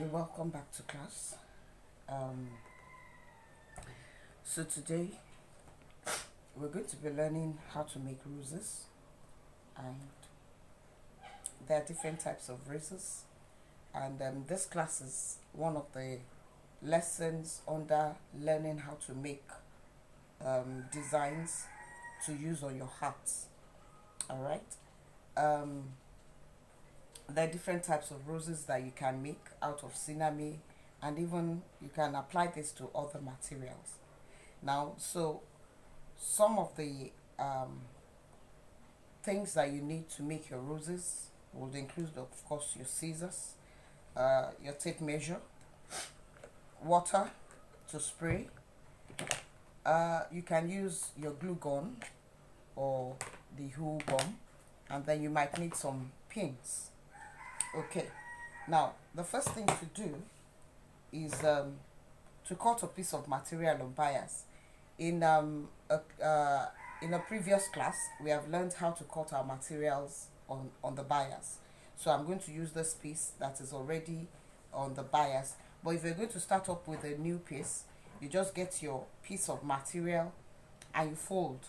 You're welcome back to class. Um, so today we're going to be learning how to make roses, and there are different types of roses. And this class is one of the lessons under learning how to make designs to use on your hats. All right. Um, there are different types of roses that you can make out of sinamay, and even you can apply this to other materials. Now, so some of the things that you need to make your roses would include, of course, your scissors, your tape measure, water to spray. You can use your glue gun or the hule gun, and then you might need some pins. Okay, now the first thing to do is to cut a piece of material on bias. In a previous class, we have learned how to cut our materials on the bias. So I'm going to use this piece that is already on the bias. But if you're going to start up with a new piece, you just get your piece of material and you fold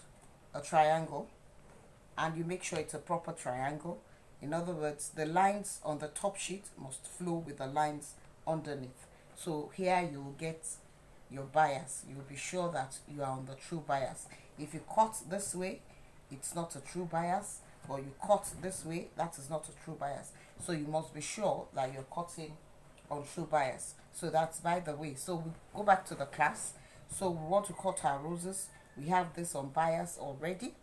a triangle, and you make sure it's a proper triangle. In other words, the lines on the top sheet must flow with the lines underneath. So here you will get your bias. You will be sure that you are on the true bias. If you cut this way, it's not a true bias, or you cut this way, that is not a true bias. So you must be sure that you're cutting on true bias. So that's by the way. So we go back to the class. So we want to cut our roses. We have this on bias already.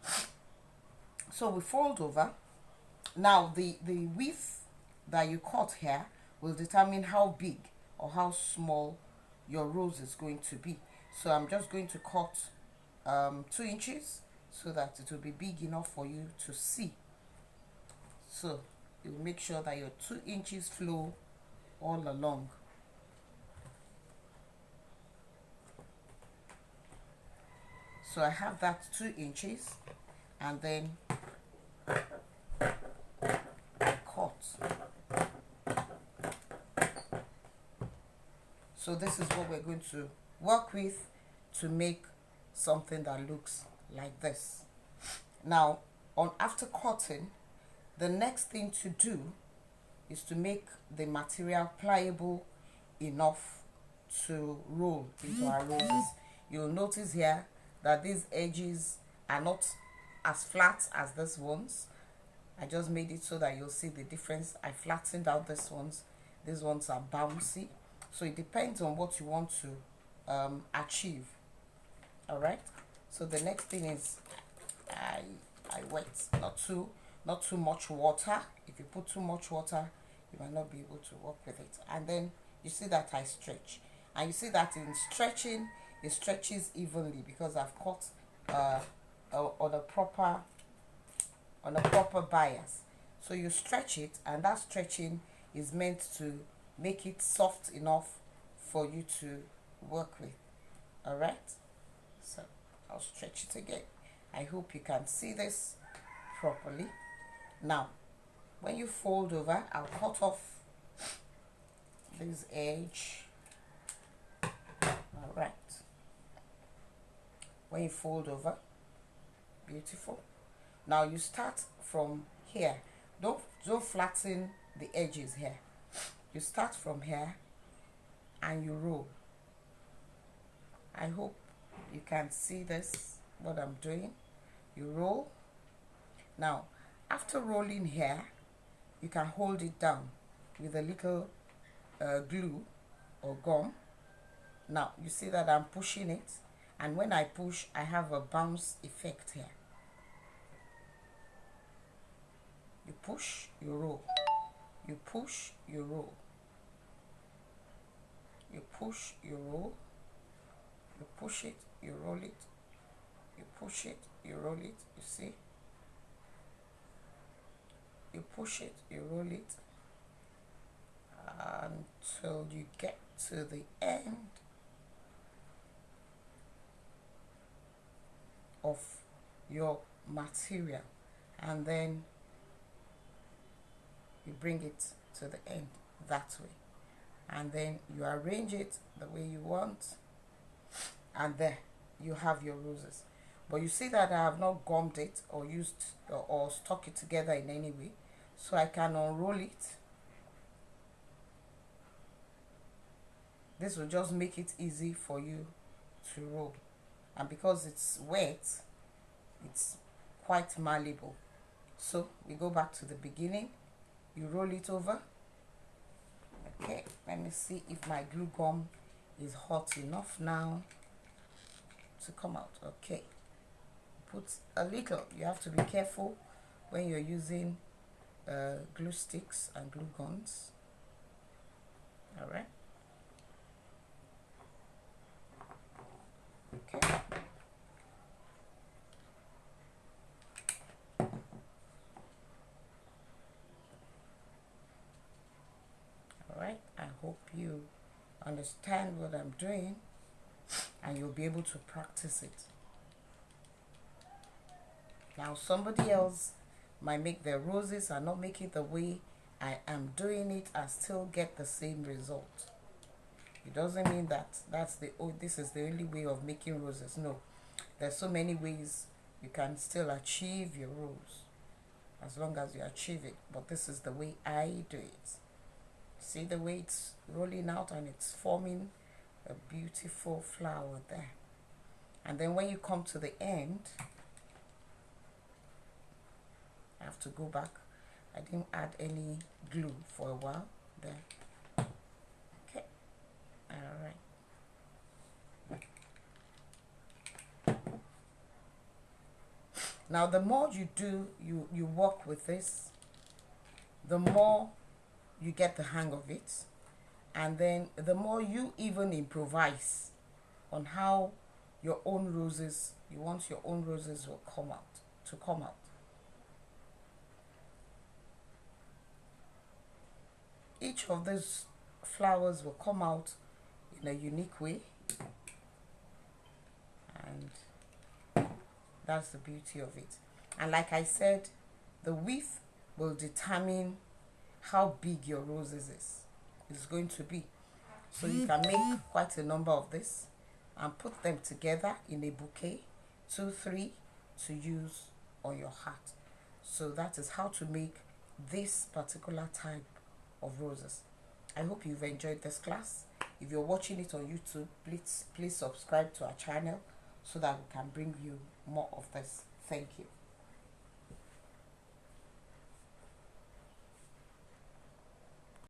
So we fold over. Now the width that you cut here will determine how big or how small your rose is going to be. So I'm just going to cut 2 inches so that it will be big enough for you to see. So you make sure that your 2 inches flow all along. So I have that 2 inches, and then so this is what we're going to work with to make something that looks like this. Now, after cutting, the next thing to do is to make the material pliable enough to roll into our roses. You'll notice here that these edges are not as flat as these ones. I just made it so that you'll see the difference. I flattened out these ones. These ones are bouncy. So it depends on what you want to achieve. All right. So the next thing is I wet, not too much water. If you put too much water, you might not be able to work with it. And then you see that I stretch, and you see that in stretching, it stretches evenly because I've cut on a proper bias. So you stretch it, and that stretching is meant to make it soft enough for you to work with. All right, so I'll stretch it again. I hope you can see this properly. Now when you fold over, I'll cut off this edge. All right, when you fold over, beautiful. Now you start from here. Don't flatten the edges here. You start from here and you roll. I hope you can see this, what I'm doing. You roll. Now after rolling here, you can hold it down with a little glue or gum. Now you see that I'm pushing it, and when I push, I have a bounce effect here. You push, you roll. You push, you roll. You push, you roll. You push it, you roll it. You push it, you roll it. You see? You push it, you roll it until you get to the end of your material, and then you bring it to the end that way. and then you arrange it the way you want, and there you have your roses. But you see that I have not gummed it or used or stuck it together in any way, so I can unroll it. This will just make it easy for you to roll, and because it's wet, it's quite malleable. So we go back to the beginning. You roll it over. Okay, let me see if my glue gum is hot enough now to come out. Okay, put a little. You have to be careful when you're using glue sticks and glue guns. All right. Okay. All right. I hope you understand what I'm doing, and you'll be able to practice it. Now somebody else might make their roses and not make it the way I am doing it and still get the same result. It doesn't mean that this is the only way of making roses. No, there's so many ways you can still achieve your rose, as long as you achieve it. But this is the way I do it. See the way it's rolling out and it's forming a beautiful flower there. And then when you come to the end, I have to go back. I didn't add any glue for a while there. Okay. All right. Now the more you do, you work with this, the more you get the hang of it, and then the more you even improvise on how your own roses, you want your own roses will come out. Each of these flowers will come out in a unique way, and that's the beauty of it. And like I said, the width will determine how big your roses is going to be. So you can make quite a number of this and put them together in a bouquet, 2, 3, to use on your hat. So that is how to make this particular type of roses. I hope you've enjoyed this class. If you're watching it on YouTube, please subscribe to our channel so that we can bring you more of this. Thank you.